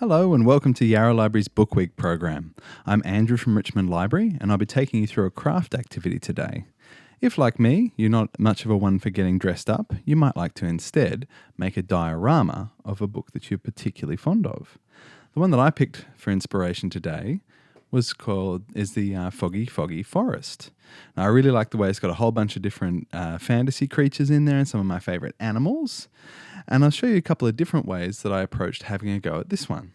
Hello and welcome to Yarra Library's Book Week program. I'm Andrew from Richmond Library and I'll be taking you through a craft activity today. If, like me, you're not much of a one for getting dressed up, you might like to instead make a diorama of a book that you're particularly fond of. The one that I picked for inspiration today is the Foggy Foggy Forest. Now, I really like the way it's got a whole bunch of different fantasy creatures in there and some of my favourite animals. And I'll show you a couple of different ways that I approached having a go at this one.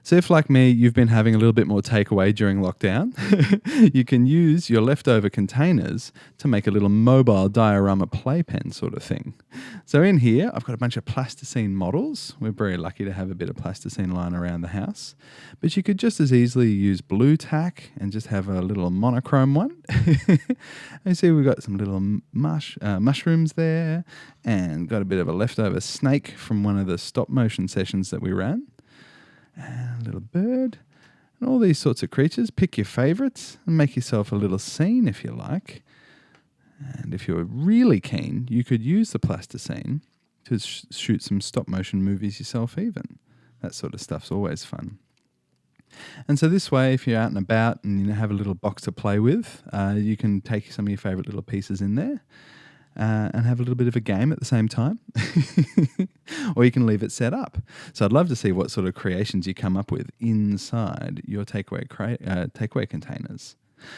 So if, like me, you've been having a little bit more takeaway during lockdown, you can use your leftover containers to make a little mobile diorama playpen sort of thing. So in here, I've got a bunch of plasticine models. We're very lucky to have a bit of plasticine lying around the house. But you could just as easily use blue tack and just have a little monochrome one. You see we've got some little mushrooms there and got a bit of a leftover snake from one of the stop motion sessions that we ran. And a little bird, and all these sorts of creatures. Pick your favourites and make yourself a little scene if you like. And if you're really keen, you could use the plasticine to shoot some stop motion movies yourself even. That sort of stuff's always fun. And so this way, if you're out and about and you have a little box to play with, you can take some of your favourite little pieces in there. And have a little bit of a game at the same time. Or you can leave it set up. So I'd love to see what sort of creations you come up with inside your takeaway containers.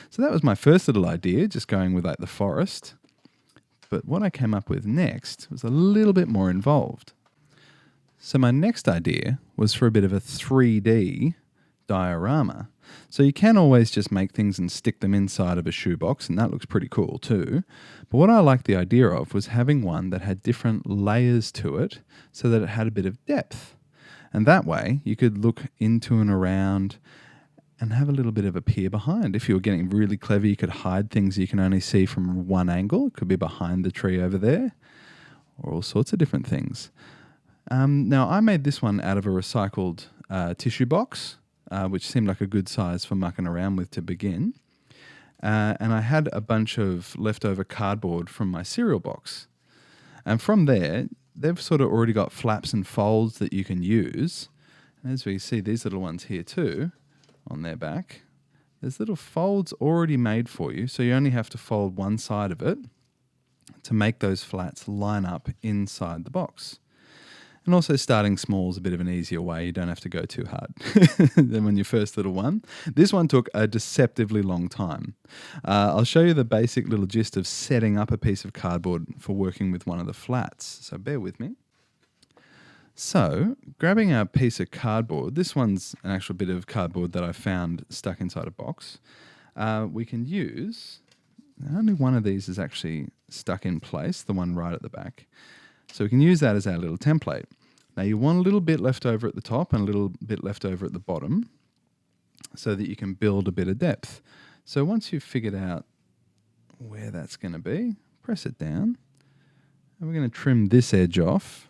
So that was my first little idea, just going with like the forest. But what I came up with next was a little bit more involved. So my next idea was for a bit of a 3D diorama. So you can always just make things and stick them inside of a shoebox, and that looks pretty cool too. But what I liked the idea of was having one that had different layers to it so that it had a bit of depth. And that way you could look into and around and have a little bit of a peer behind. If you were getting really clever, you could hide things you can only see from one angle. It could be behind the tree over there, or all sorts of different things. Now, I made this one out of a recycled tissue box, which seemed like a good size for mucking around with to begin. And I had a bunch of leftover cardboard from my cereal box. And from there, they've sort of already got flaps and folds that you can use. And as we see these little ones here too, on their back, there's little folds already made for you. So you only have to fold one side of it to make those flats line up inside the box. And also starting small is a bit of an easier way. You don't have to go too hard than when your first little one. This one took a deceptively long time. I'll show you the basic little gist of setting up a piece of cardboard for working with one of the flats. So bear with me. So grabbing a piece of cardboard, this one's an actual bit of cardboard that I found stuck inside a box. We can use, only one of these is actually stuck in place, the one right at the back. So we can use that as our little template. Now you want a little bit left over at the top and a little bit left over at the bottom so that you can build a bit of depth. So once you've figured out where that's going to be, press it down. And we're going to trim this edge off.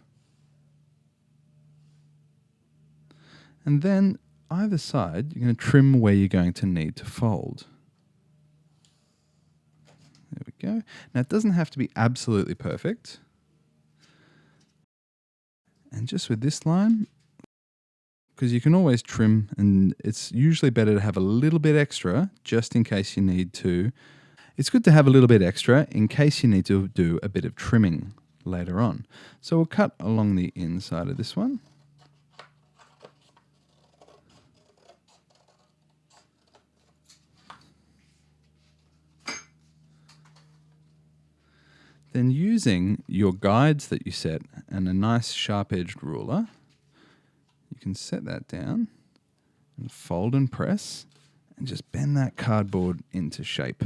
And then either side, you're going to trim where you're going to need to fold. There we go. Now it doesn't have to be absolutely perfect. And just with this line, because you can always trim, and it's usually better to have a little bit extra just in case you need to. It's good to have a little bit extra in case you need to do a bit of trimming later on. So we'll cut along the inside of this one. Then using your guides that you set and a nice sharp-edged ruler, you can set that down and fold and press and just bend that cardboard into shape.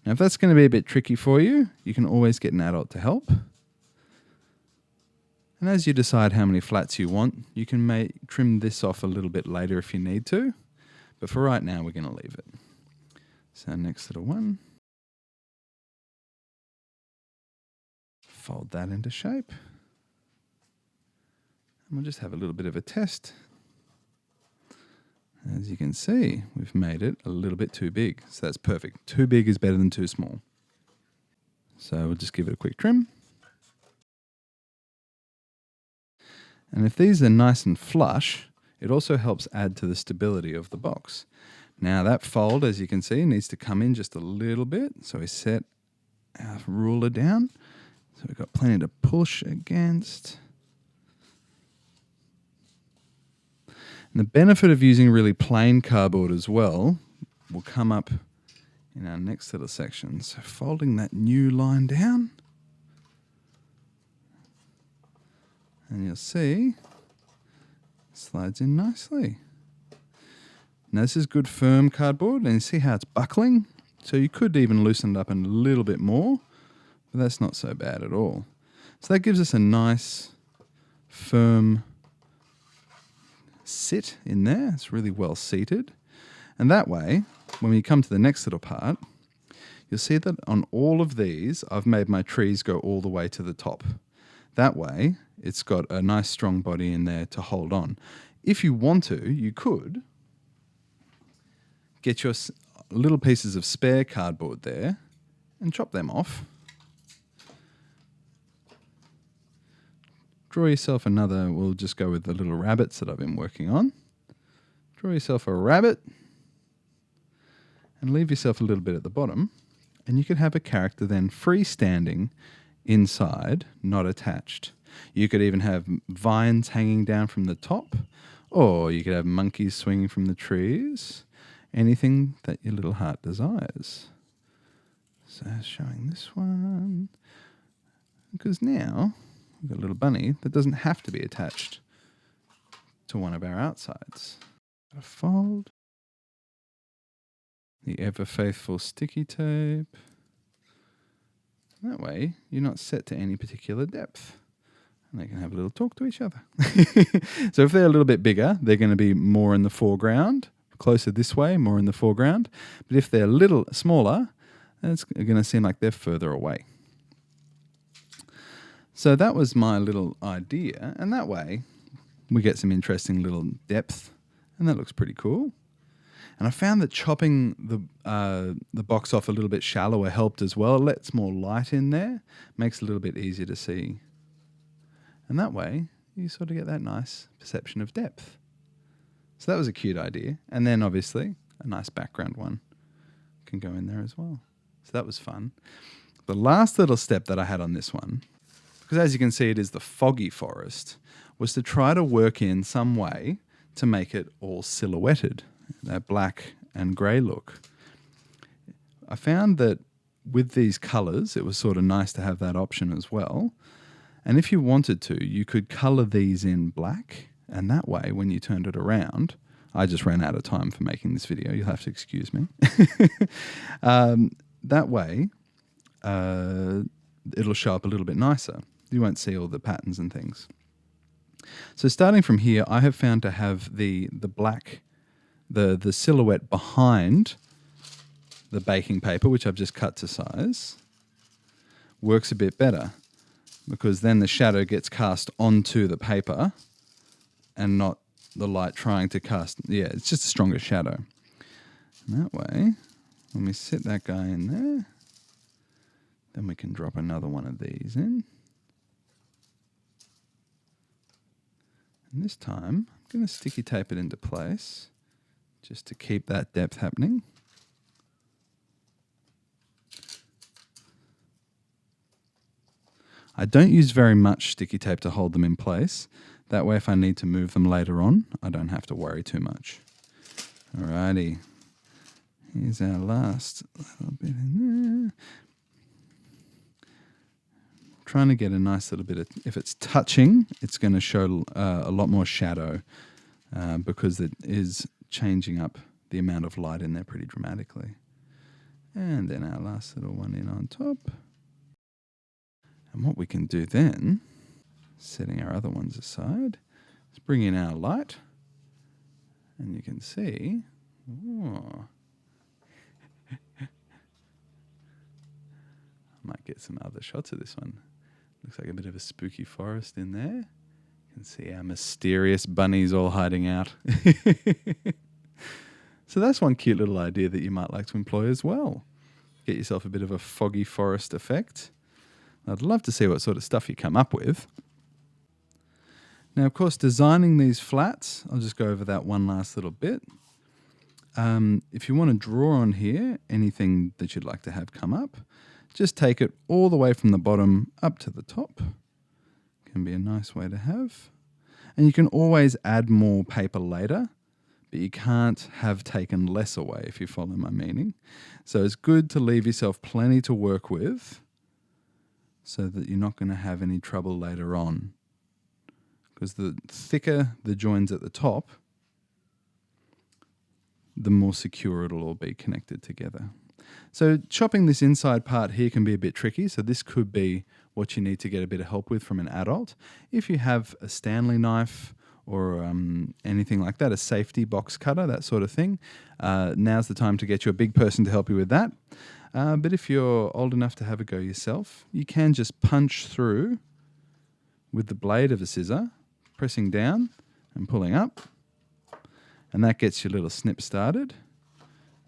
Now, if that's going to be a bit tricky for you, you can always get an adult to help. And as you decide how many flats you want, you can trim this off a little bit later if you need to. But for right now, we're going to leave it. So next little one. Fold that into shape. And we'll just have a little bit of a test. As you can see, we've made it a little bit too big. So that's perfect. Too big is better than too small. So we'll just give it a quick trim. And if these are nice and flush, It also helps add to the stability of the box. Now that fold, as you can see, needs to come in just a little bit. So we set our ruler down. So we've got plenty to push against. And the benefit of using really plain cardboard as well will come up in our next little section. So folding that new line down. And you'll see it slides in nicely. Now this is good firm cardboard, and you see how it's buckling? So you could even loosen it up a little bit more, but that's not so bad at all. So that gives us a nice firm sit in there. It's really well seated. And that way, when we come to the next little part, you'll see that on all of these, I've made my trees go all the way to the top. That way, it's got a nice strong body in there to hold on. If you want to, you could get your little pieces of spare cardboard there and chop them off. Draw yourself another, we'll just go with the little rabbits that I've been working on. Draw yourself a rabbit and leave yourself a little bit at the bottom, and you could have a character then freestanding inside, not attached. You could even have vines hanging down from the top, or you could have monkeys swinging from the trees. Anything that your little heart desires. So showing this one. Because now we've got a little bunny that doesn't have to be attached to one of our outsides. Got a fold. The ever faithful sticky tape. That way you're not set to any particular depth. And they can have a little talk to each other. So if they're a little bit bigger, they're going to be more in the foreground. Closer this way, more in the foreground. But if they're a little smaller, it's going to seem like they're further away. So that was my little idea. And that way, we get some interesting little depth. And that looks pretty cool. And I found that chopping the box off a little bit shallower helped as well. It lets more light in there. Makes it a little bit easier to see. And that way, you sort of get that nice perception of depth. So that was a cute idea. And then obviously a nice background one can go in there as well. So that was fun. The last little step that I had on this one, because as you can see it is the foggy forest, was to try to work in some way to make it all silhouetted, that black and grey look. I found that with these colours it was sort of nice to have that option as well. And if you wanted to, you could colour these in black. And that way, when you turned it around, I just ran out of time for making this video. You'll have to excuse me. That way, it'll show up a little bit nicer. You won't see all the patterns and things. So starting from here, I have found to have the black, the silhouette behind the baking paper, which I've just cut to size, works a bit better because then the shadow gets cast onto the paper and not the light trying to cast. Yeah, it's just a stronger shadow. And that way, when we sit that guy in there, then we can drop another one of these in. And this time, I'm going to sticky tape it into place just to keep that depth happening. I don't use very much sticky tape to hold them in place. That way, if I need to move them later on, I don't have to worry too much. Alrighty. Here's our last little bit in there. Trying to get a nice little bit of, if it's touching, it's going to show a lot more shadow because it is changing up the amount of light in there pretty dramatically. And then our last little one in on top. And what we can do then, setting our other ones aside, is bring in our light. And you can see, oh, I might get some other shots of this one. Looks like a bit of a spooky forest in there. You can see our mysterious bunnies all hiding out. So that's one cute little idea that you might like to employ as well. Get yourself a bit of a foggy forest effect. I'd love to see what sort of stuff you come up with. Now, of course, designing these flats, I'll just go over that one last little bit. If you want to draw on here anything that you'd like to have come up, just take it all the way from the bottom up to the top. Can be a nice way to have. And you can always add more paper later, but you can't have taken less away, if you follow my meaning. So it's good to leave yourself plenty to work with so that you're not going to have any trouble later on. Because the thicker the joins at the top, the more secure it'll all be connected together. So chopping this inside part here can be a bit tricky. So this could be what you need to get a bit of help with from an adult. If you have a Stanley knife or anything like that, a safety box cutter, that sort of thing, now's the time to get you a big person to help you with that. But if you're old enough to have a go yourself, you can just punch through with the blade of a scissor, pressing down and pulling up. And that gets your little snip started.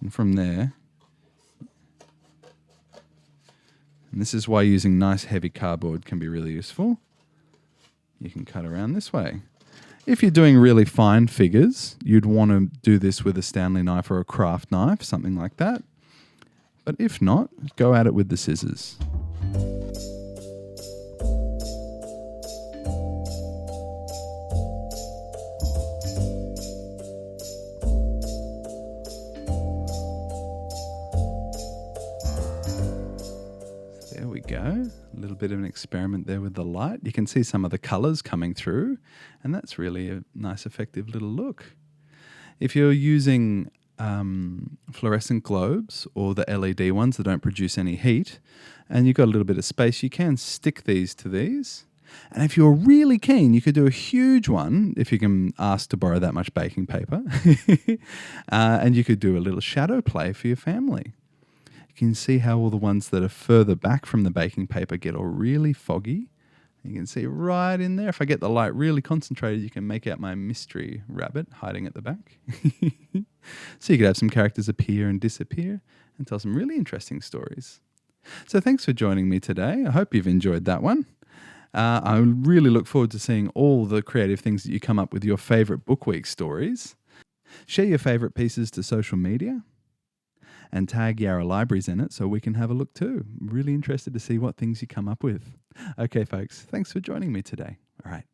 And from there, and this is why using nice heavy cardboard can be really useful. You can cut around this way. If you're doing really fine figures, you'd want to do this with a Stanley knife or a craft knife, something like that. But if not, go at it with the scissors. There we go. A little bit of an experiment there with the light. You can see some of the colours coming through, and that's really a nice, effective little look. If you're using fluorescent globes or the LED ones that don't produce any heat, and you've got a little bit of space, you can stick these to these. And if you're really keen, you could do a huge one if you can ask to borrow that much baking paper. And you could do a little shadow play for your family. You can see how all the ones that are further back from the baking paper get all really foggy. You can see right in there. If I get the light really concentrated, you can make out my mystery rabbit hiding at the back. So you could have some characters appear and disappear and tell some really interesting stories. So thanks for joining me today. I hope you've enjoyed that one. I really look forward to seeing all the creative things that you come up with your favourite Book Week stories. Share your favourite pieces to social media and tag Yarra Libraries in it so we can have a look too. I'm really interested to see what things you come up with. Okay, folks, thanks for joining me today. All right.